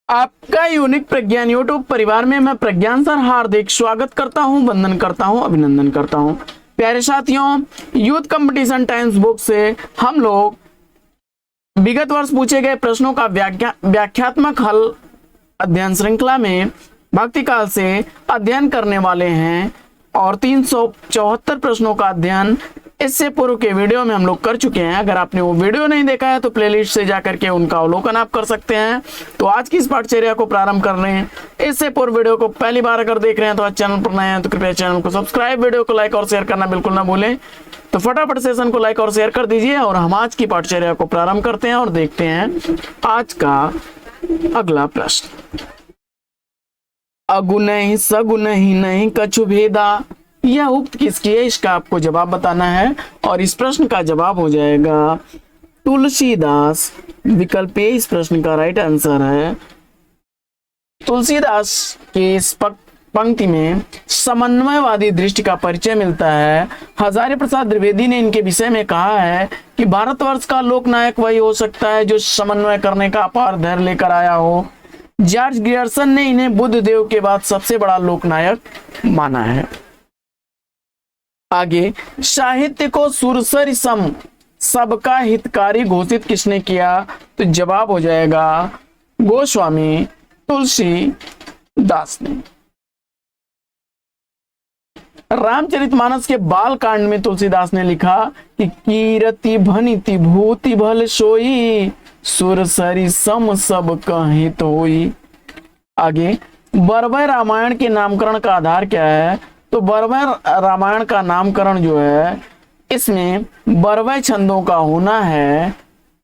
आपका यूनिक प्रज्ञान यूट्यूब परिवार में मैं प्रज्ञान सर हार्दिक स्वागत करता हूं, वंदन करता हूं, अभिनंदन करता हूं। प्यारे साथियों, यूथ कंपटीशन टाइम्स बुक से हम लोग विगत वर्ष पूछे गए प्रश्नों का व्याख्यात्मक हल अध्ययन श्रृंखला में भक्ति काल से अध्ययन करने वाले हैं और 374 प्रश्नों का अध्ययन इससे पूर्व के वीडियो में हम लोग कर चुके हैं। अगर आपने वो वीडियो नहीं देखा है तो प्लेलिस्ट से जाकर के उनका अवलोकन आप कर सकते हैं। तो आज की इस पाठचर्या को प्रारंभ कर रहे हैं। इससे पूर्व वीडियो को पहली बार अगर देख रहे हैं तो आज चैनल पर नए हैं तो कृपया चैनल को सब्सक्राइब, वीडियो को लाइक और शेयर करना बिल्कुल ना भूलें। तो फटाफट सेशन को लाइक और शेयर कर दीजिए और हम आज की पाठचर्या को प्रारंभ करते हैं और देखते हैं आज का अगला प्रश्न। अगुनहि सगुनहि नहीं कछु भेदा, यह उक्त किसकी है, इसका आपको जवाब बताना है और इस प्रश्न का जवाब हो जाएगा तुलसीदास। विकल्प ए इस प्रश्न का राइट आंसर है। तुलसीदास के इस पंक्ति में समन्वयवादी दृष्टि का परिचय मिलता है। हजारी प्रसाद द्विवेदी ने इनके विषय में कहा है कि भारतवर्ष का लोकनायक वही हो सकता है जो समन्वय करने का अपार धैर्य लेकर आया हो। जॉर्ज ग्रियर्सन ने इन्हें बुद्ध देव के बाद सबसे बड़ा लोकनायक माना है। आगे, साहित्य को सुरसरी सम सबका हितकारी घोषित किसने किया, तो जवाब हो जाएगा गोस्वामी तुलसीदास ने। रामचरितमानस के बाल कांड में तुलसीदास ने लिखा कि कीरति भनिति भूति भल सोई, सुरसरी सम सब हित होई। आगे, बरवय रामायण के नामकरण का आधार क्या है, तो बरवय रामायण का नामकरण जो है इसमें बरवय छंदों का होना है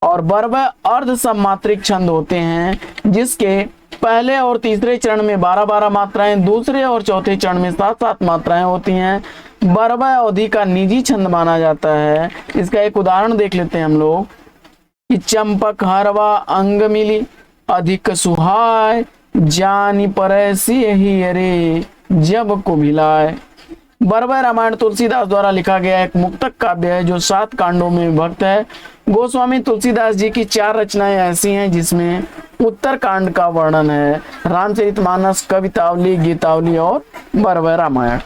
और बरवय अर्ध सममात्रिक छंद होते हैं जिसके पहले और तीसरे चरण में 12-12 मात्राएं, दूसरे और चौथे चरण में 7-7 मात्राएं होती हैं। बरवय अवधि का निजी छंद माना जाता है। इसका एक उदाहरण देख लेते हैं हम लोग कि चंपक हरवा अंग मिली अधिक सुहाय, जानी परैसी ही अरे जब को भिलाए। बरवय रामायण तुलसीदास द्वारा लिखा गया एक मुक्तक काव्य है जो 7 कांडों में विभक्त है। गोस्वामी तुलसीदास जी की 4 रचनाएं ऐसी हैं जिसमें उत्तर कांड का वर्णन है, रामचरितमानस, कवितावली, गीतावली और बरवय रामायण।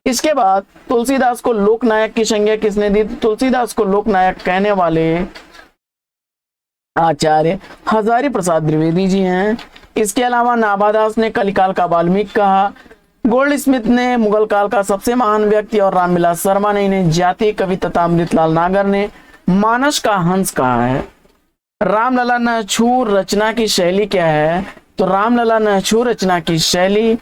इसके बाद तुलसीदास को लोकनायक की संज्ञा किसने दी, तुलसीदास को लोकनायक कहने वाले आचार्य हजारी प्रसाद द्विवेदी जी हैं। इसके अलावा नाभादास ने कलिकाल का वाल्मीकि कहा, गोल्ड स्मिथ ने मुगल काल का सबसे महान व्यक्ति और रामविलास शर्मा ने इन्हें जातीय कवि तथा अमृतलाल नागर ने मानस का हंस कहा है। रामलला नहछूर रचना की शैली क्या है, तो रामलला नहछूर रचना की शैली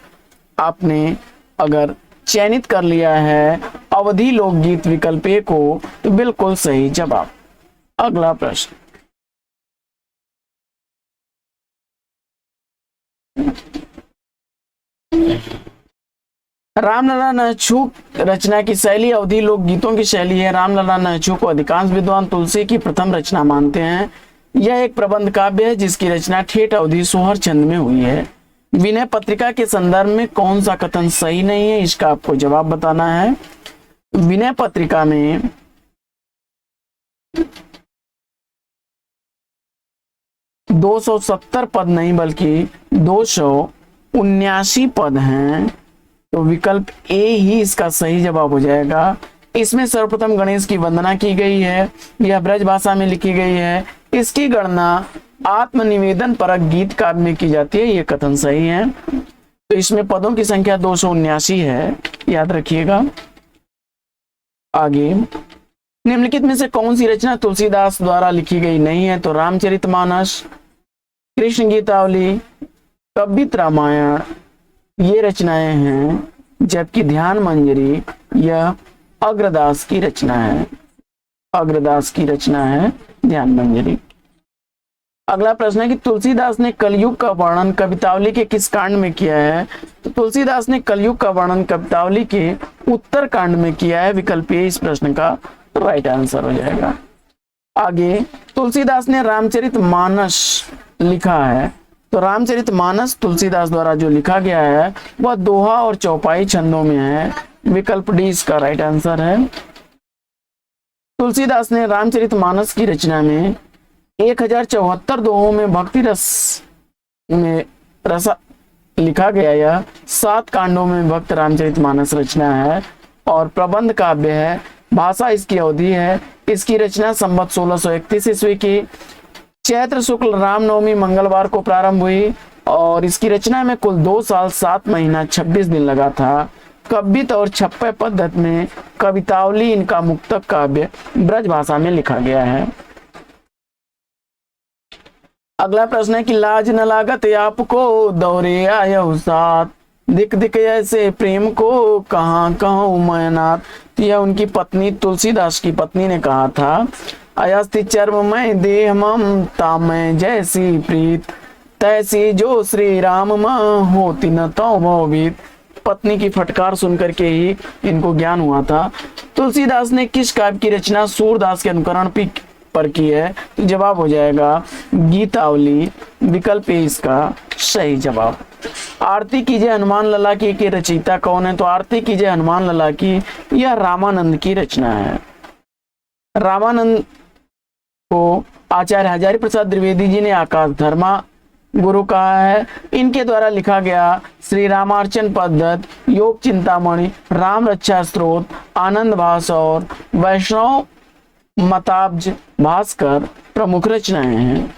आपने अगर चयनित कर लिया है अवधी लोकगीत विकल्प ए को, तो बिल्कुल सही जवाब। अगला प्रश्न, रामलला नहछू रचना की शैली अवधी लोक गीतों की शैली है। रामलला नहछू को अधिकांश विद्वान तुलसी की प्रथम रचना मानते हैं। यह एक प्रबंध काव्य है जिसकी रचना ठेठ अवधी सोहर छंद में हुई है। विनय पत्रिका के संदर्भ में कौन सा कथन सही नहीं है, इसका आपको जवाब बताना है। विनय पत्रिका में 270 पद नहीं बल्कि 279 पद हैं, तो विकल्प ए ही इसका सही जवाब हो जाएगा। इसमें सर्वप्रथम गणेश की वंदना की गई है, यह ब्रज भाषा में लिखी गई है। इसकी गणना आत्मनिवेदन परक गीत काव्य में की जाती है, यह कथन सही है। तो इसमें पदों की संख्या 279 है, याद रखिएगा। आगे, निम्नलिखित में से कौन सी रचना तुलसीदास द्वारा लिखी गई नहीं है, तो रामचरितमानस, कृष्ण गीतावली, कवित रामायण ये रचनाएं हैं, जबकि ध्यान मंजरी यह अग्रदास की रचना है। अग्रदास की रचना है ध्यान मंजरी। अगला प्रश्न है कि तुलसीदास ने कलयुग का वर्णन कवितावली के किस कांड में किया है, तो तुलसीदास ने कलयुग का वर्णन कवितावली के उत्तर कांड में किया है। विकल्प ए इस प्रश्न का राइट आंसर हो जाएगा। आगे, तुलसीदास ने रामचरितमानस लिखा है, तो रामचरितमानस तुलसीदास द्वारा जो लिखा गया है वह दोहा और चौपाई छंदों में है। विकल्प डी इसका राइट आंसर है। तुलसीदास ने रामचरितमानस की रचना में 1074 दोहों में भक्ति रस में रसा लिखा गया यह 7 कांडों में विभक्त रामचरितमानस रचना है और प्रबंध काव्य है। भाषा इसकी अवधि है। इसकी रचना संवत 1631 ईस्वी की चैत्र शुक्ल रामनवमी मंगलवार को प्रारंभ हुई और इसकी रचना में कुल 2 साल 7 महीना 26 दिन लगा था। कवित और छप्पय पद्धति में कवितावली इनका मुक्तक काव्य ब्रज भाषा में लिखा गया है। अगला प्रश्न है कि लाज न लागत आपको दौरे आयहु साथ, दिख दिख ऐसे प्रेम को कहाँ कहूँ मैं नाथ। तो यह उनकी पत्नी तुलसीदास की पत्नी ने कहा था। अयस्ति चर्म में देह ममता में जैसी प्रीत, तैसी जो श्री राम होती न तो भोवित। पत्नी की फटकार सुनकर के ही इनको ज्ञान हुआ था। तुलसीदास ने किस काव्य की रचना सूरदास के अनुकरण पर की है? तो जवाब हो जाएगा गीतावली। विकल्प ए इसका सही जवाब। आरती कीजिए हनुमान लला की के रचयिता कौन है? तो आरती कीजिए हनुमान लला की यह रामानंद की रचना है। रामानंद को आचार्य हजारी प्रसाद द्विवेदी जी ने आकाश धर्मा गुरु कहा है। इनके द्वारा लिखा गया श्री रामार्चन पद्धति, योग चिंतामणि, राम रक्षा स्त्रोत, आनंद भास और वैष्णव मताब्ज भास्कर प्रमुख रचनाएं हैं।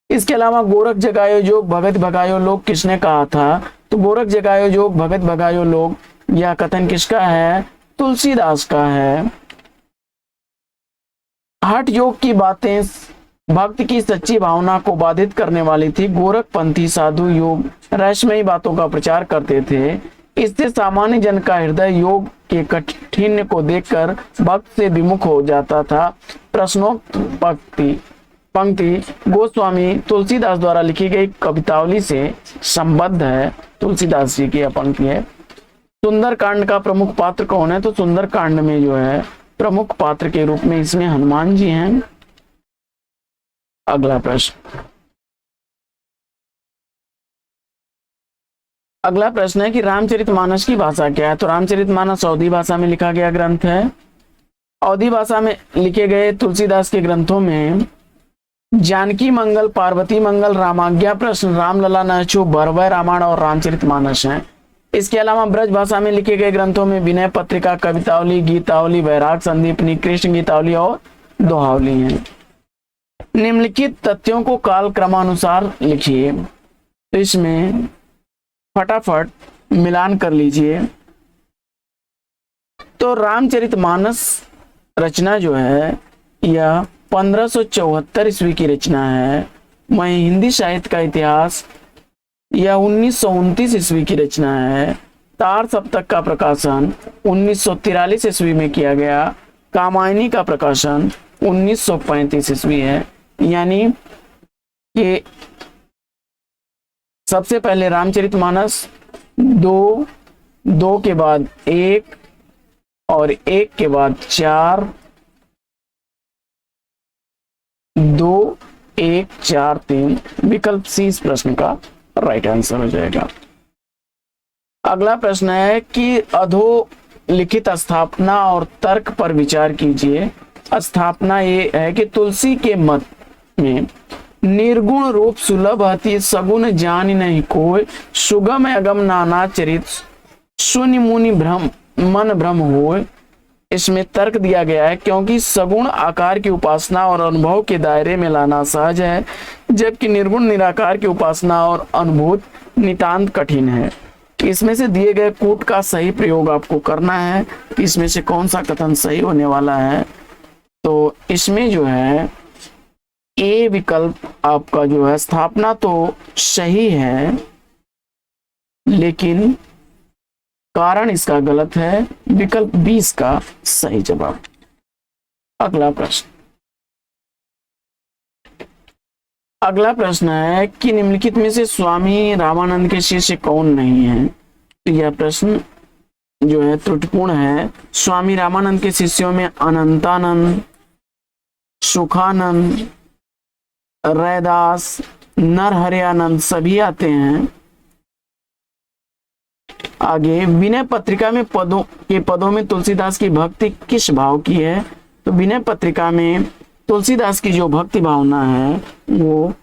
इसके अलावा गोरख जगायो जोग भगत भगायो लोग किसने कहा था? तो गोरख जगायो जोग भगत भगायो लोग यह कथन किसका है? तुलसीदास का है। हठ योग की बातें भक्त की सच्ची भावना को बाधित करने वाली थी। गोरखपंथी साधु योग रहस्यमयी बातों का प्रचार करते थे। इससे सामान्य जन का हृदय योग के कठिन को देखकर भक्त से विमुख हो जाता था। प्रश्नोक्त पंक्ति गोस्वामी तुलसीदास द्वारा लिखी गई कवितावली से संबद्ध है। तुलसीदास जी की यह पंक्ति है। सुंदर कांड का प्रमुख पात्र कौन है? तो सुंदर कांड में जो है प्रमुख पात्र के रूप में इसमें हनुमान जी हैं। अगला प्रश्न है कि रामचरितमानस की भाषा क्या है? तो रामचरितमानस अवधी भाषा में लिखा गया ग्रंथ है। अवधी भाषा में लिखे गए तुलसीदास के ग्रंथों में जानकी मंगल, पार्वती मंगल, रामाज्ञा प्रश्न, रामलला नहचु, भरवय रामायण और रामचरितमानस हैं। इसके अलावा ब्रज भाषा में लिखे गए ग्रंथों में विनय पत्रिका, कवितावली, गीतावली, वैराग संदीपनी, कृष्ण गीतावली और दोहावली हैं। निम्नलिखित तथ्यों को काल क्रमानुसार लिखिए। तो इसमें फटाफट मिलान कर लीजिए। तो रामचरितमानस रचना जो है यह 1574 ईस्वी की रचना है। वहीं हिंदी साहित्य का इतिहास यह 1929 ईस्वी की रचना है। तार सप्तक का प्रकाशन 1943 ईस्वी में किया गया। कामायनी का प्रकाशन 1935 ईस्वी है। यानी कि सबसे पहले रामचरितमानस 2, 2 के बाद 1 और 1 के बाद 4, 2, 1, 4, 3। विकल्प सी इस प्रश्न का राइट आंसर हो जाएगा। अगला प्रश्न है कि अधोलिखित स्थापना और तर्क पर विचार कीजिए। स्थापना ये है कि तुलसी के मत में निर्गुण रूप सुलभ अति सगुण जान नहीं कोय, सुगम अगम नाना चरित शून्य मुनि भ्रम मन भ्रम होय। इसमें तर्क दिया गया है क्योंकि सगुण आकार की उपासना और अनुभव के दायरे में लाना सहज है, जबकि निर्गुण निराकार की उपासना और अनुभूत नितांत कठिन है। इसमें से दिए गए कूट का सही प्रयोग आपको करना है कि इसमें से कौन सा कथन सही होने वाला है। तो इसमें जो है ए विकल्प आपका जो है स्थापना तो सही है, लेकिन कारण इसका गलत है। विकल्प 20 का सही जवाब। अगला प्रश्न है कि निम्नलिखित में से स्वामी रामानंद के शिष्य कौन नहीं है? तो यह प्रश्न जो है त्रुटिपूर्ण है। स्वामी रामानंद के शिष्यों में अनंतानंद, सुखानंद, रैदास, नरहरियानंद सभी आते हैं। आगे विनय पत्रिका में पदों में तुलसीदास की भक्ति किस भाव की है? तो विनय पत्रिका में तुलसीदास की जो भक्ति भावना है वो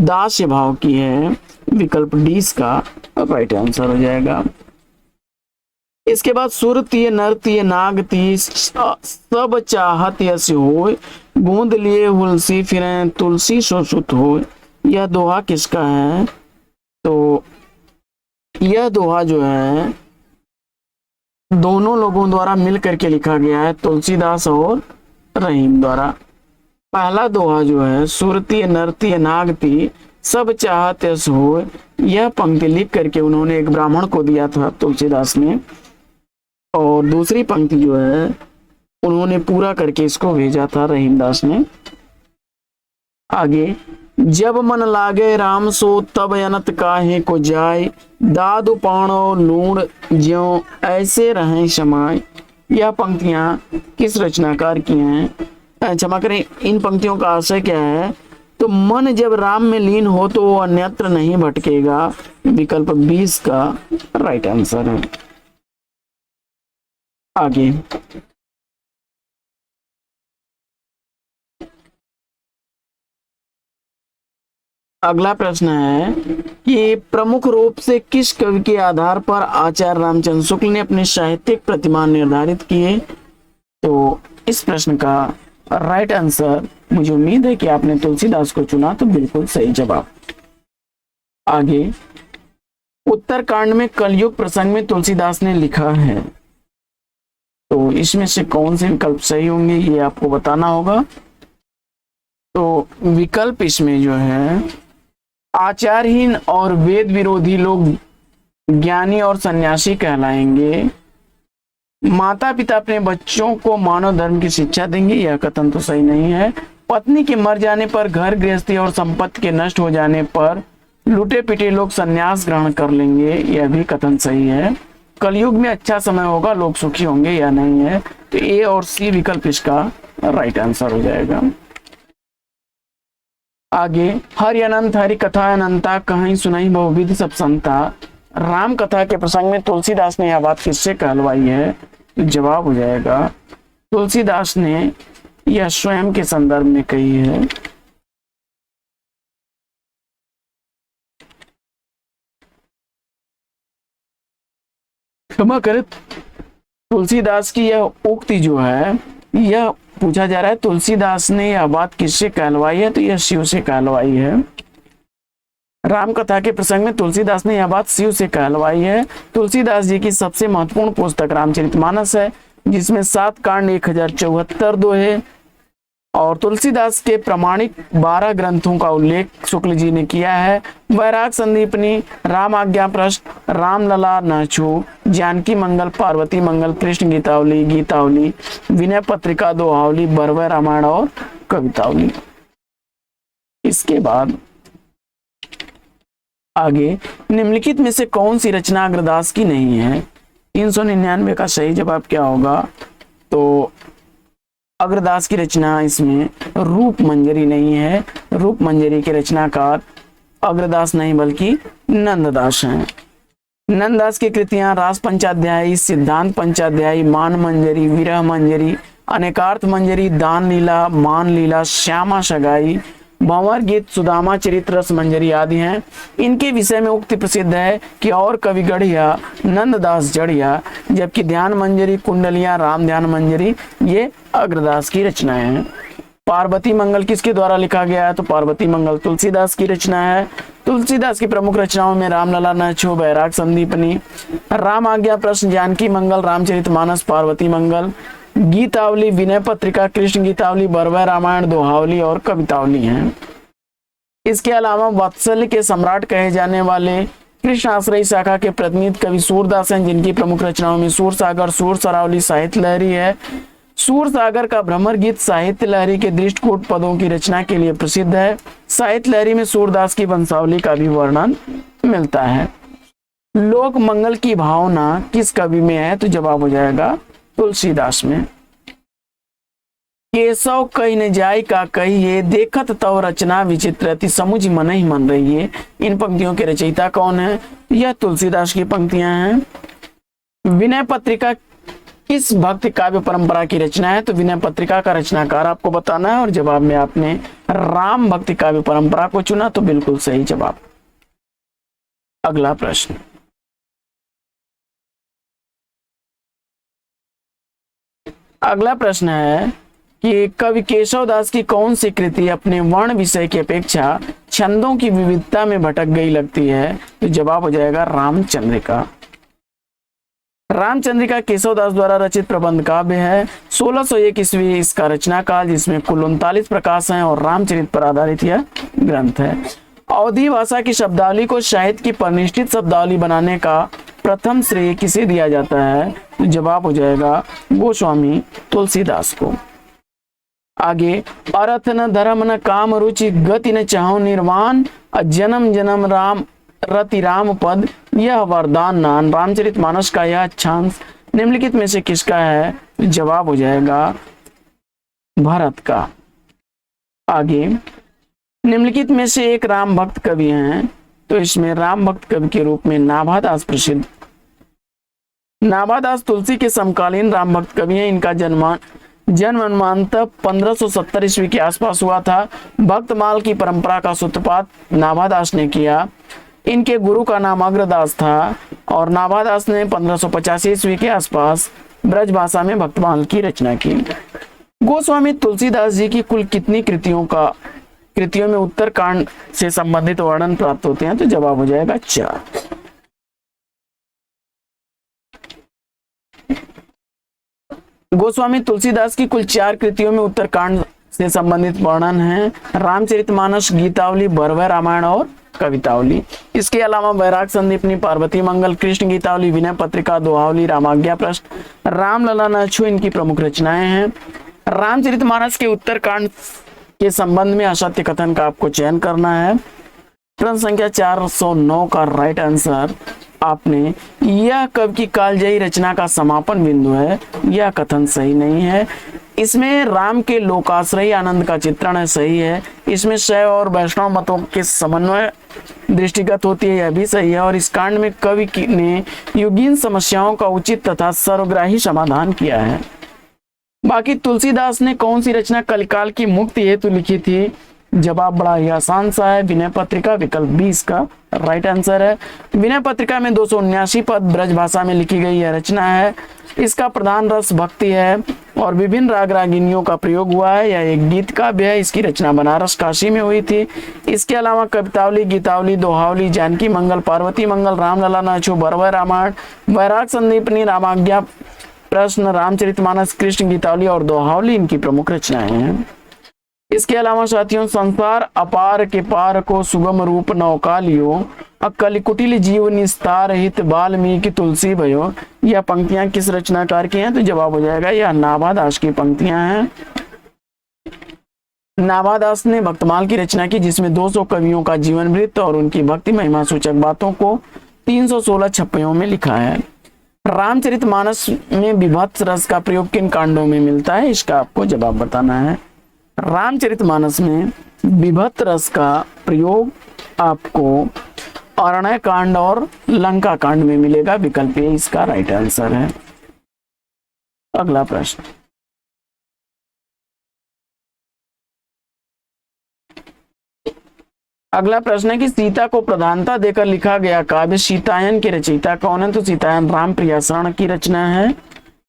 दास्य भाव की है। विकल्प डी इसका राइट आंसर हो जाएगा। इसके बाद सुरतीय नरतीय नागती सब चाहत यश हो, गूंद लिए हुलसी फिरें तुलसी शोषित हो। यह दोहा किसका है? तो यह दोहा जो है दोनों लोगों द्वारा मिल करके लिखा गया है, तुलसीदास और रहीम द्वारा। पहला दोहा जो है सुरतीय नरतीय नागती सब चाहत यश हो, यह पंक्ति लिख करके उन्होंने एक ब्राह्मण को दिया था तुलसीदास ने, और दूसरी पंक्ति जो है उन्होंने पूरा करके इसको भेजा था रहीमदास ने। आगे, जब मन लागे राम सो तब अनत काहे को जाय, दादु पाणो लूण ज्यों ऐसे रहें समाय। यह पंक्तियां किस रचनाकार की हैं? क्षमा करें, इन पंक्तियों का आशय क्या है? तो मन जब राम में लीन हो तो वो अन्यत्र नहीं भटकेगा। विकल्प 20 का राइट आंसर है। आगे, अगला प्रश्न है कि प्रमुख रूप से किस कवि के आधार पर आचार्य रामचंद्र शुक्ल ने अपने साहित्यिक प्रतिमान निर्धारित किए? तो इस प्रश्न का राइट आंसर, मुझे उम्मीद है कि आपने तुलसीदास को चुना, तो बिल्कुल सही जवाब। आगे, उत्तरकांड में कलयुग प्रसंग में तुलसीदास ने लिखा है, तो इसमें से कौन से विकल्प सही होंगे ये आपको बताना होगा। तो विकल्प इसमें जो है, आचारहीन और वेद विरोधी लोग ज्ञानी और सन्यासी कहलाएंगे, माता पिता अपने बच्चों को मानव धर्म की शिक्षा देंगे, यह कथन तो सही नहीं है। पत्नी के मर जाने पर, घर गृहस्थी और संपत्ति के नष्ट हो जाने पर लुटे पिटे लोग संन्यास ग्रहण कर लेंगे, यह भी कथन सही है। कलयुग में अच्छा समय होगा, लोग सुखी होंगे, यह नहीं है। तो ए और सी विकल्प इसका राइट आंसर हो जाएगा। आगे, हरि अनंत हरि कथा अनंता कहीं सुनाई बहुविध सब संता। राम कथा के प्रसंग में तुलसीदास ने यह बात किससे कहलवाई है? तो जवाब हो जाएगा, तुलसीदास ने यह स्वयं के संदर्भ में कही है। क्षमा करें, तुलसीदास की यह उक्ति जो है, यह पूछा जा रहा है तुलसीदास ने यह बात किससे कहलवाई है? तो यह शिव से कहलवाई है। राम कथा के प्रसंग में तुलसीदास ने यह बात शिव से कहलवाई है। तुलसीदास जी की सबसे महत्वपूर्ण पुस्तक रामचरितमानस है, जिसमें 7 कांड 1074 दोहे और तुलसीदास के प्रमाणिक 12 ग्रंथों का उल्लेख शुक्ल जी ने किया है। वैराग संदीपनी, राम आज्ञा प्रश्न, रामलला नाचू, जानकी मंगल, पार्वती मंगल, कृष्ण गीतावली, गीतावली, विनय पत्रिका, दोहावली, बरवै रामायण और कवितावली। इसके बाद आगे, निम्नलिखित में से कौन सी रचना अग्रदास की नहीं है? 399 का सही जवाब क्या होगा? तो अग्रदास की रचना इसमें रूप मंजरी नहीं है। रूप मंजरी के रचनाकार अग्रदास नहीं बल्कि नंददास हैं। नंददास की कृतियां रास पंचाध्यायी, सिद्धांत पंचाध्यायी, मान मंजरी, विरह मंजरी, अनेकार्थ मंजरी, दान लीला, मान लीला, श्यामा सगाई, भंवर गीत, सुदामा चरित्र, रस मंजरी आदि हैं। इनके विषय में उक्ति प्रसिद्ध है कि और कवि गढ़िया नंददास जड़िया, जबकि ध्यान मंजरी, कुंडलियां, राम ध्यान मंजरी ये अग्रदास की रचनाएं हैं। पार्वती मंगल किसके द्वारा लिखा गया है? तो पार्वती मंगल तुलसीदास की रचना है। तुलसीदास की प्रमुख रचनाओं में रामलला नाचो, वैराग संदीपनी, राम आज्ञा प्रश्न, जानकी मंगल, रामचरितमानस, पार्वती मंगल, गीतावली, विनय पत्रिका, कृष्ण गीतावली, बरवै रामायण, दोहावली और कवितावली हैं। इसके अलावा वात्सल्य के सम्राट कहे जाने वाले कृष्ण आश्रयी शाखा के प्रतिनिधि कवि सूरदास हैं, जिनकी प्रमुख रचनाओं में सूर सागर, सूर सरावली, साहित्य लहरी है। सूर सागर का भ्रमर गीत साहित्य लहरी के दृष्टिकूट पदों की रचना के लिए प्रसिद्ध है। साहित्य लहरी में सूरदास की वंशावली का भी वर्णन मिलता है। लोक मंगल की भावना किस कवि में है? तो जवाब हो जाएगा तुलसीदास में। केशव कही न जाय का कहिए, देखत तव रचना विचित्र, समुझ मन ही मन रही है। इन पंक्तियों के रचयिता कौन है? यह तुलसीदास की पंक्तियां हैं। विनय पत्रिका किस भक्ति काव्य परंपरा की रचना है? तो विनय पत्रिका का रचनाकार आपको बताना है और जवाब में आपने राम भक्ति काव्य परंपरा को चुना, तो बिल्कुल सही जवाब। अगला प्रश्न, अगला प्रश्न है कि कवि केशव दास की कौन सी कृति अपने वर्ण विषय की अपेक्षा छंदों की विविधता में भटक गई लगती है? तो जवाब हो जाएगा रामचंद्रिका। रामचंद्रिका केशव दास द्वारा रचित प्रबंध काव्य है। 1601 ईस्वी इसका रचना काल, जिसमें कुल 39 प्रकाश हैं और रामचरित पर आधारित यह ग्रंथ है। अवधी भाषा की शब्दावली को साहित्य की परिनिष्ठित शब्दावली बनाने का प्रथम श्रेय किसे दिया जाता है? तो जवाब हो जाएगा गोस्वामी तुलसीदास को। आगे, अर्थ न धर्म न काम रुचि गति न चाहो निर्वाण, जन्म जन्म राम रति राम पद यह वरदान नान। रामचरितमानस का यह छांस निम्नलिखित में से किसका है? जवाब हो जाएगा भरत का। आगे, निम्नलिखित में से एक राम भक्त कवि हैं, तो इसमें राम भक्त कवि के रूप में नाभादास प्रसिद्ध। नाभादास तुलसी के समकालीन राम भक्त कवि हैं। इनका जन्म अनुमानतः 1570 ईस्वी के आसपास हुआ था। भक्तमाल की परंपरा का सूत्रपात नाभादास ने किया। इनके गुरु का नाम अग्रदास था और नाभादास ने 1585 ईस्वी के आसपास ब्रज भाषा में भक्तमाल की रचना की। गोस्वामी तुलसीदास जी की कुल कितनी कृतियों में उत्तरकांड से संबंधित वर्णन प्राप्त होते हैं? तो जवाब हो जाएगा 4। गोस्वामी तुलसीदास की कुल 4 कृतियों में उत्तरकांड से संबंधित वर्णन है। रामचरितमानस, गीतावली, भरवै रामायण और कवितावली। इसके अलावा वैराग संदीपनी, पार्वती मंगल, कृष्ण गीतावली, विनय पत्रिका, दोहावली, रामाज्ञा प्रश्न, रामलला न अछू इनकी प्रमुख रचनाएं हैं। रामचरितमानस के उत्तरकांड के संबंध में असत्य कथन का आपको चयन करना है। प्रश्न संख्या 409 का राइट आंसर आपने, यह कवि की कालजयी रचना का समापन बिंदु है, यह कथन सही नहीं है। इसमें राम के लोकाश्रयी आनंद का चित्रण है, सही है। इसमें शैव और वैष्णव मतों के समन्वय दृष्टिगत होती है, यह भी सही है। और इस कांड में कवि ने युगीन समस्याओं का उचित तथा सर्वग्राही समाधान किया है। बाकी तुलसीदास ने कौन सी रचना कलिकाल की मुक्ति हेतु लिखी थी? जवाब बड़ा ही आसान सा है, विनय पत्रिका, विकल्प 20 का राइट आंसर है। विनय पत्रिका में 279 पद ब्रज भाषा में लिखी गई यह रचना है। इसका प्रधान रस भक्ति है और विभिन्न राग रागिनियों का प्रयोग हुआ है। यह एक गीत काव्य है। इसकी रचना बनारस काशी में हुई थी। इसके अलावा कवितावली, गीतावली, दोहावली, जानकी मंगल, पार्वती मंगल, रामलला न अछू, भरवै रामायण, वैराग संदीपनी, रामाज्ञा प्रश्न, रामचरितमानस, कृष्ण गीतावली और दोहावली इनकी प्रमुख रचनाएं हैं। इसके अलावा साथियों, संसार अपार के पार को सुगम रूप नौका लियो, अक्कल कुटिल जीव निस्तार हित वाल्मीकि तुलसी भयो, यह पंक्तियां किस रचनाकार की हैं? तो जवाब हो जाएगा यह नाभादास की पंक्तियां हैं। नाभादास ने भक्तमाल की रचना की, जिसमें 200 कवियों का जीवन वृत्त और उनकी भक्ति महिमा सूचक बातों को 316 छप्पयों में लिखा है। रामचरितमानस में विभत्स रस का प्रयोग किन कांडों में मिलता है? इसका आपको जवाब बताना है। रामचरितमानस में विभत्स रस का प्रयोग आपको अरण्य कांड और लंका कांड में मिलेगा, विकल्प ए इसका राइट आंसर है। अगला प्रश्न, अगला प्रश्न है कि सीता को प्रधानता देकर लिखा गया काव्य सीतायन के रचयिता कौन है? तो सीतायन रामप्रिया शरण की रचना है,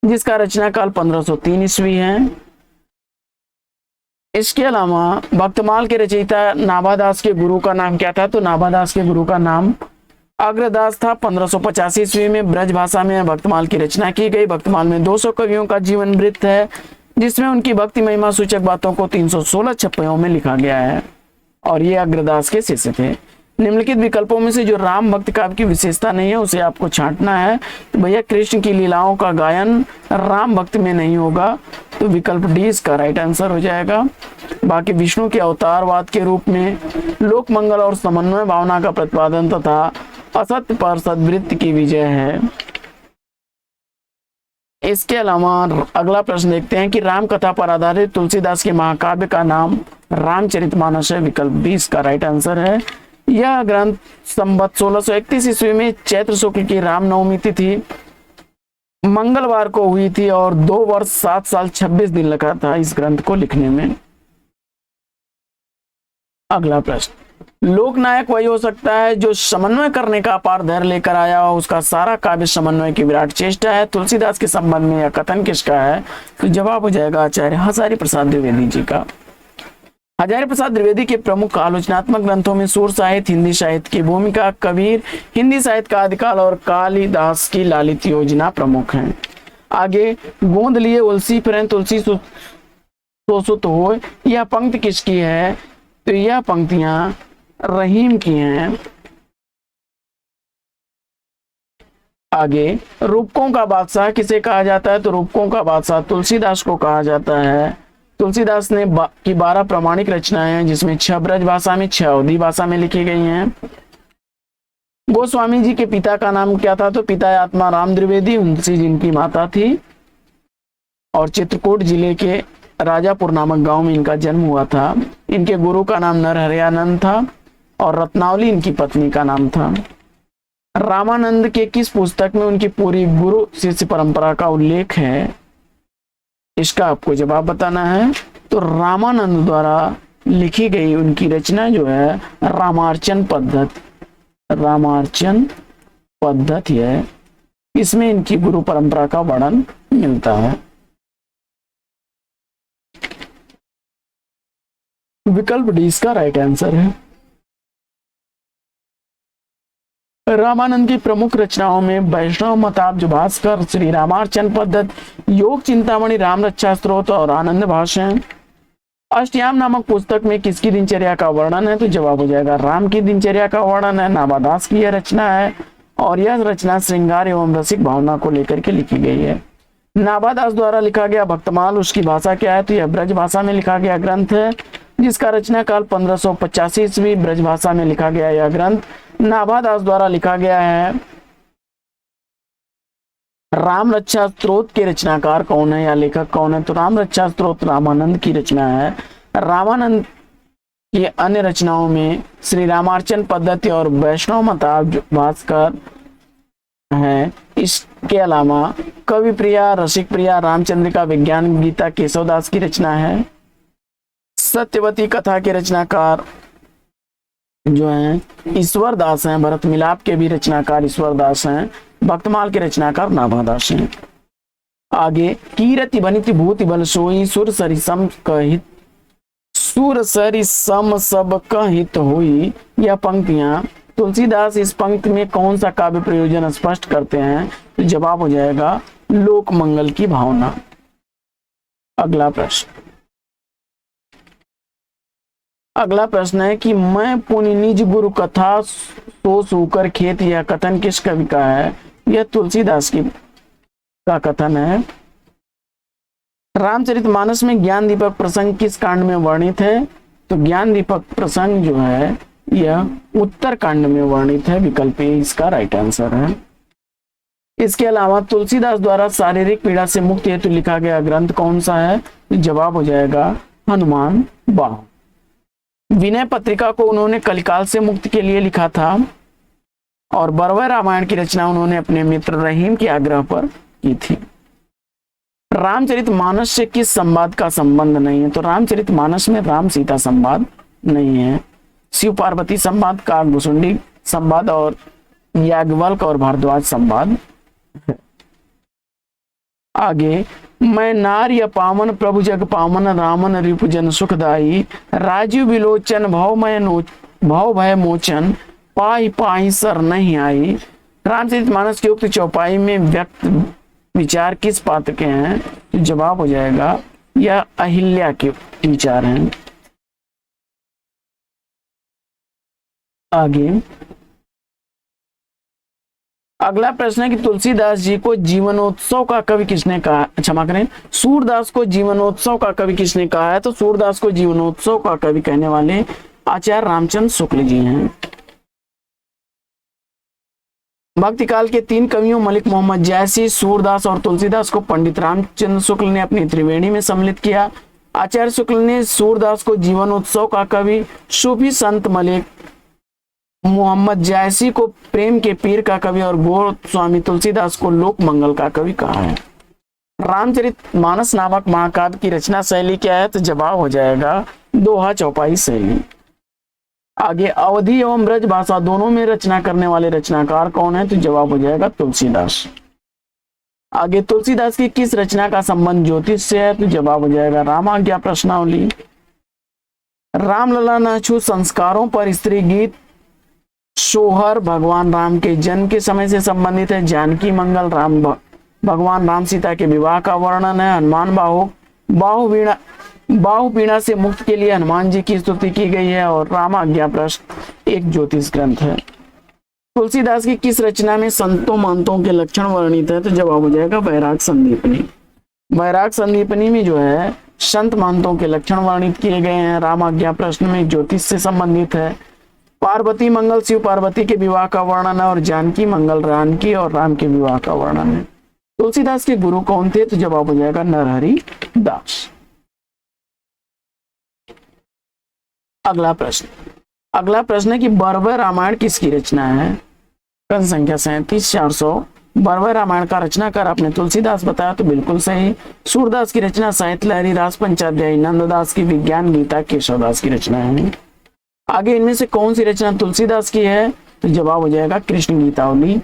जिसका रचना काल 1503 ईस्वी है। इसके अलावा भक्तमाल के रचयिता नाभादास के गुरु का नाम क्या था? तो नाभादास के गुरु का नाम अग्रदास था। 1585 ईस्वी में ब्रज भाषा में भक्तमाल की रचना की गई। भक्तमाल में 200 कवियों का जीवन वृत्त है, जिसमें उनकी भक्ति महिमा सूचक बातों को 316 छप्पयों में लिखा गया है और ये अग्रदास के शिष्य थे। निम्नलिखित विकल्पों में से जो राम भक्त काव्य की विशेषता नहीं है उसे आपको छांटना है। तो भैया कृष्ण की लीलाओं का गायन राम भक्त में नहीं होगा, तो विकल्प डी इसका राइट आंसर हो जाएगा। बाकी विष्णु के अवतारवाद के रूप में लोक मंगल और समन्वय भावना का प्रतिपादन तथा असत्य पर सद्वृत्ति की विजय है। इसके अलावा अगला प्रश्न देखते हैं कि राम कथा पर आधारित तुलसीदास के महाकाव्य का नाम रामचरितमानस है, विकल्प 20 का राइट आंसर है। यह ग्रंथ संवत 1631 ईस्वी में चैत्र शुक्ल की रामनवमी तिथि मंगलवार को हुई थी और 2 वर्ष 7 साल 26 दिन लगा था इस ग्रंथ को लिखने में। अगला प्रश्न, लोकनायक वही हो सकता है जो समन्वय करने का अपार धैर्य लेकर आया हो, उसका सारा काव्य समन्वय की विराट चेष्टा है। तुलसीदास के संबंध में यह कथन किसका है? तो जवाब हो जाएगा आचार्य हजारी प्रसाद द्विवेदी जी का। हजारी प्रसाद द्विवेदी के प्रमुख आलोचनात्मक ग्रंथों में सूर साहित्य, हिंदी साहित्य की भूमिका, कबीर, हिंदी साहित्य का आदिकाल और कालिदास की लालित योजना प्रमुख हैं। आगे, गोंद लिए उलसी फिरें तुलसी सोसुत हो, यह पंक्ति किसकी है? तो यह पंक्तियां रहीम की हैं। आगे, रूपकों का बादशाह किसे कहा जाता है? तो रूपकों का बादशाह तुलसीदास को कहा जाता है। तुलसीदास ने की 12 प्रामाणिक रचनाएं हैं, जिसमें 6 ब्रज भाषा में, 6 अवधी भाषा में लिखी गई हैं। गोस्वामी जी के पिता का नाम क्या था? तो पिता आत्मा राम द्विवेदी, उनसी जिनकी माता थी, और चित्रकूट जिले के राजापुर नामक गांव में इनका जन्म हुआ था। इनके गुरु का नाम नरहरियानंद था और रत्नावली इनकी पत्नी का नाम था। रामानंद के किस पुस्तक में उनकी पूरी गुरु शिष्य परंपरा का उल्लेख है? इसका आपको जवाब बताना है। तो रामानंद द्वारा लिखी गई उनकी रचना जो है रामार्चन पद्धति है। इसमें इनकी गुरु परंपरा का वर्णन मिलता है। विकल्प डी इसका राइट आंसर है। रामानंद की प्रमुख रचनाओं में वैष्णव मताब्ज भास्कर, श्री रामार्चन पद्धति, योग चिंतामणि, राम रक्षा स्तोत्र और आनंद भाषण। अष्टयाम नामक पुस्तक में किसकी दिनचर्या का वर्णन है? तो जवाब हो जाएगा राम की दिनचर्या का वर्णन है। नाभादास की यह रचना है और यह रचना श्रृंगार एवं रसिक भावना को लेकर के लिखी गई है। नाभादास द्वारा लिखा गया भक्तमाल, उसकी भाषा क्या है? तो यह ब्रज भाषा में लिखा गया ग्रंथ है, जिसका रचना काल 1585 ईस्वी, ब्रज भाषा में लिखा गया यह ग्रंथ नाभादास द्वारा लिखा गया है। राम रक्षा स्तोत्र के रचनाकार कौन है या लेखक कौन है? तो राम रक्षा स्तोत्र रामानंद की रचना है। रामानंद की अन्य रचनाओं में श्री रामार्चन पद्धति और वैष्णव मताब्ज भास्कर है। इसके अलावा कवि प्रिया, रसिक प्रिया, रामचंद्रिका, विज्ञान गीता केशवदास की रचना है। सत्यवती कथा के रचनाकार जो हैं ईश्वर दास हैं। भरत मिलाप के भी रचनाकार ईश्वर दास हैं। भक्तमाल के रचनाकार नाभादास हैं। आगे, कीरति बनिति भूति बल सोई, सुर सरि सम सब कहित होई। यह पंक्तियां तुलसीदास इस पंक्ति में कौन सा काव्य प्रयोजन स्पष्ट करते हैं? तो जवाब हो जाएगा लोक मंगल की भावना। अगला प्रश्न है कि मैं पुनि निज गुरु कथा सो सूकर खेत, यह कथन किस कवि का है? यह तुलसीदास का कथन है। रामचरितमानस में ज्ञान दीपक प्रसंग किस कांड में वर्णित है? तो ज्ञान दीपक प्रसंग जो है यह उत्तर कांड में वर्णित है। विकल्प ए इसका राइट आंसर है। इसके अलावा तुलसीदास द्वारा शारीरिक पीड़ा से मुक्ति हेतु लिखा गया ग्रंथ कौन सा है? जवाब हो जाएगा हनुमान बाहु। विनय पत्रिका को उन्होंने कलिकाल से मुक्ति के लिए लिखा था और बरवय रामायण की रचना उन्होंने अपने मित्र रहीम के आग्रह पर की थी। रामचरितमानस से किस संवाद का संबंध नहीं है? तो रामचरितमानस में राम सीता संवाद नहीं है। शिव पार्वती संवाद, काकभुसुंडी संवाद और याज्ञवल्क्य और भारद्वाज संवाद है। आगे, मैं नार्य पावन प्रभु जग पावन, रामन रिपुजन सुखदाई, राजीव विलोचन भव भय मोचन, पाई पाई सर नहीं आई। रामचरितमानस के उक्त चौपाई में व्यक्त विचार किस पात्र के हैं? तो जवाब हो जाएगा यह अहिल्या के विचार हैं। आगे, अगला प्रश्न है कि तुलसीदास जी को जीवनोत्सव का कवि किसने कहा? क्षमा करें, सूरदास को जीवनोत्सव का कवि किसने कहा है? तो सूरदास को जीवनोत्सव का कवि कहने वाले आचार्य रामचंद्र शुक्ल जी हैं। भक्ति काल के 3 कवियों मलिक मोहम्मद जैसी, सूरदास और तुलसीदास को पंडित रामचंद्र शुक्ल ने अपनी त्रिवेणी में सम्मिलित किया। आचार्य शुक्ल ने सूरदास को जीवनोत्सव का कवि, सूफी संत मलिक मोहम्मद जायसी को प्रेम के पीर का कवि और गोस्वामी तुलसीदास को लोक मंगल का कवि कहा है? रामचरितमानस नामक महाकाव्य की रचना शैली क्या है? तो जवाब हो जाएगा दोहा चौपाई शैली। आगे अवधी एवं ब्रज भाषा दोनों में रचना करने वाले रचनाकार कौन है? तो जवाब हो जाएगा तुलसीदास। आगे तुलसीदास की किस रचना का संबंध ज्योतिष से है? तो जवाब हो जाएगा रामाज्ञा प्रश्नावली। रामलला न छू संस्कारों पर स्त्री गीत सोहर भगवान राम के जन्म के समय से संबंधित है। जानकी मंगल भगवान राम सीता के विवाह का वर्णन है। हनुमान बाहु पीड़ा से मुक्त के लिए हनुमान जी की स्तुति की गई है। और रामाज्ञा प्रश्न एक ज्योतिष ग्रंथ है। तुलसीदास की किस रचना में संतों महंतों के लक्षण वर्णित है? तो जवाब हो जाएगा वैराग संदीपनी। वैराग संदीपनी में जो है संत महंतों के लक्षण वर्णित किए गए हैं। रामाज्ञा प्रश्न में ज्योतिष से संबंधित है। पार्वती मंगल शिव पार्वती के विवाह का वर्णन है। और जानकी मंगल जानकी और राम के विवाह का वर्णन है। तुलसीदास के गुरु कौन थे? तो जवाब हो जाएगा नरहरि दास। अगला प्रश्न है कि बर्बर रामायण किसकी रचना है? प्रश्न संख्या 37,400। बर्बर रामायण का रचनाकार आपने तुलसीदास बताया, तो बिल्कुल सही। सूरदास की रचना साहित्य लहरी रास पंचाध्यायी, नंददास की विज्ञान गीता, केशवदास की रचना है। आगे इनमें से कौन सी रचना तुलसीदास की है? तो जवाब हो जाएगा कृष्ण गीतावली।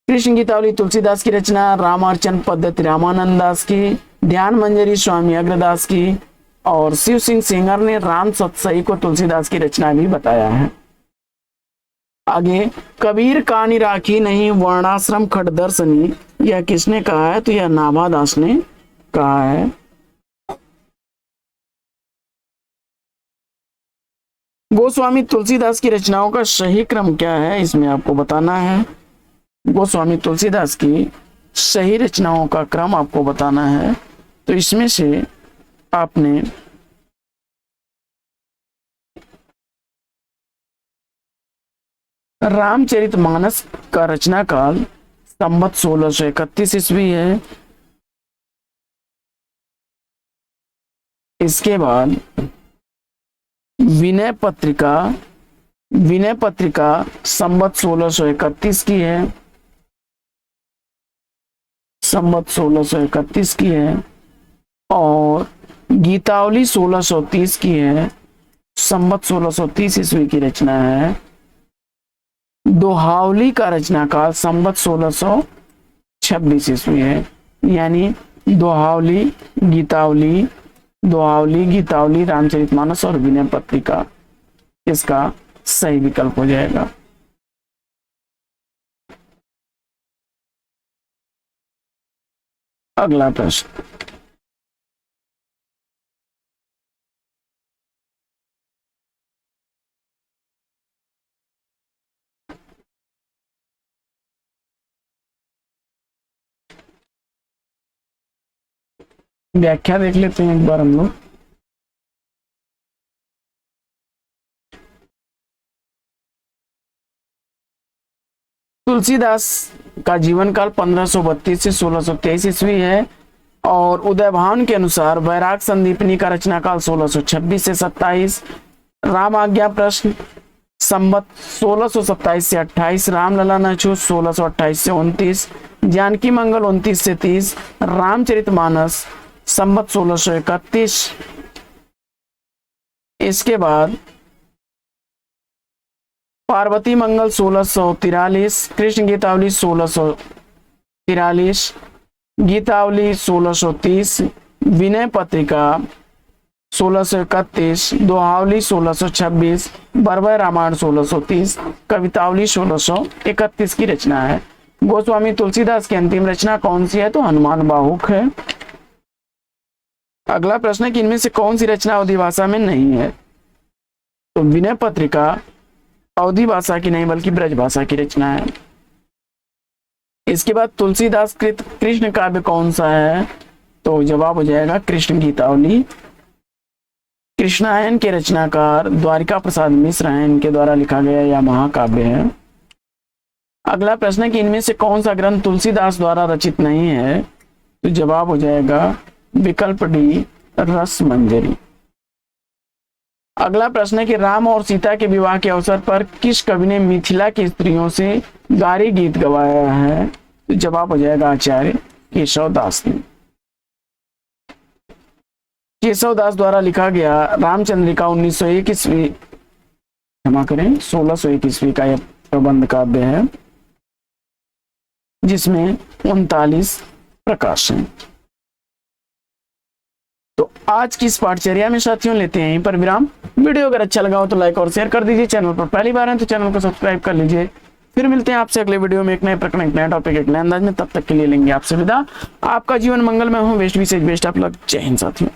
कृष्ण गीतावली तुलसीदास की रचना। रामार्चन पद्धति रामानंद दास की। ध्यान मंजरी स्वामी अग्रदास की। और शिव सिंह सेंगर ने राम सतसई को तुलसीदास की रचना भी बताया है। आगे कबीर कानी राखी नहीं वर्णाश्रम खट दर्शनी, यह किसने कहा है? तो यह नाभादास ने कहा है। गोस्वामी तुलसीदास की रचनाओं का सही क्रम क्या है? इसमें आपको बताना है। गोस्वामी तुलसीदास की सही रचनाओं का क्रम आपको बताना है। तो इसमें से आपने रामचरितमानस का रचना काल संवत 1631 ईस्वी है। इसके बाद विनय पत्रिका संवत 1631 की है। संवत 1631 की है। और गीतावली 1630 की है। संवत 1630 ईस्वी की रचना है। दोहावली का रचनाकाल संवत 1626 ईस्वी है। यानी दोहावली गीतावली रामचरितमानस और विनय पत्रिका इसका सही विकल्प हो जाएगा। अगला प्रश्न, व्याख्या देख लेते हैं एक बार हम लोग। तुलसीदास का जीवन काल 1532 से 1623 ईस्वी है। और उदयभान के अनुसार वैराग संदीपनी का रचना काल 1626 से 27। राम आज्ञा प्रश्न संवत 1627 से 28। रामलला नछू 1628 से 29। जानकी मंगल 29 से 30। रामचरितमानस संवत 1631। इसके बाद पार्वती मंगल 1643। कृष्ण गीतावली 1643। गीतावली 1630। विनय पत्रिका 1631। दोहावली 1626। बर्बर रामायण 1630। कवितावली 1631 की रचना है। गोस्वामी तुलसीदास की अंतिम रचना कौन सी है? तो हनुमान बाहुक है। अगला प्रश्न है कि इनमें से कौन सी रचना अवधी भाषा में नहीं है? तो विनय पत्रिका अवधी भाषा की नहीं बल्कि ब्रज भाषा की रचना है। इसके बाद तुलसीदास कृत कृष्ण काव्य कौन सा है? तो जवाब हो जाएगा कृष्ण गीतावली। कृष्णायन के रचनाकार द्वारिका प्रसाद मिश्र हैं, इनके द्वारा लिखा गया यह महाकाव्य है। अगला प्रश्न है कि इनमें से कौन सा ग्रंथ तुलसीदास द्वारा रचित नहीं है? तो जवाब हो जाएगा विकल्प डी रस मंजरी। अगला प्रश्न है कि राम और सीता के विवाह के अवसर पर किस कवि ने मिथिला की स्त्रियों से गारी गीत गवाया है? तो जवाब हो जाएगा आचार्य केशव दास ने। केशव दास द्वारा लिखा गया रामचंद्रिका 1901 ईस्वी, क्षमा करें 1601 ईस्वी का यह प्रबंध काव्य है, जिसमें 39 प्रकाश हैं। तो आज की इस पाठचर्या में साथियों लेते हैं यहीं पर विराम। वीडियो अगर अच्छा लगा हो तो लाइक और शेयर कर दीजिए। चैनल पर पहली बार है तो चैनल को सब्सक्राइब कर लीजिए। फिर मिलते हैं आपसे अगले वीडियो में एक नए प्रकरण, एक नया टॉपिक, एक नए अंदाज में। तब तक के लिए लेंगे आपसे विदा। आपका जीवन मंगलमय हो। बेस्ट विशेष बेस्ट आप लोग। जय हिंद साथियों।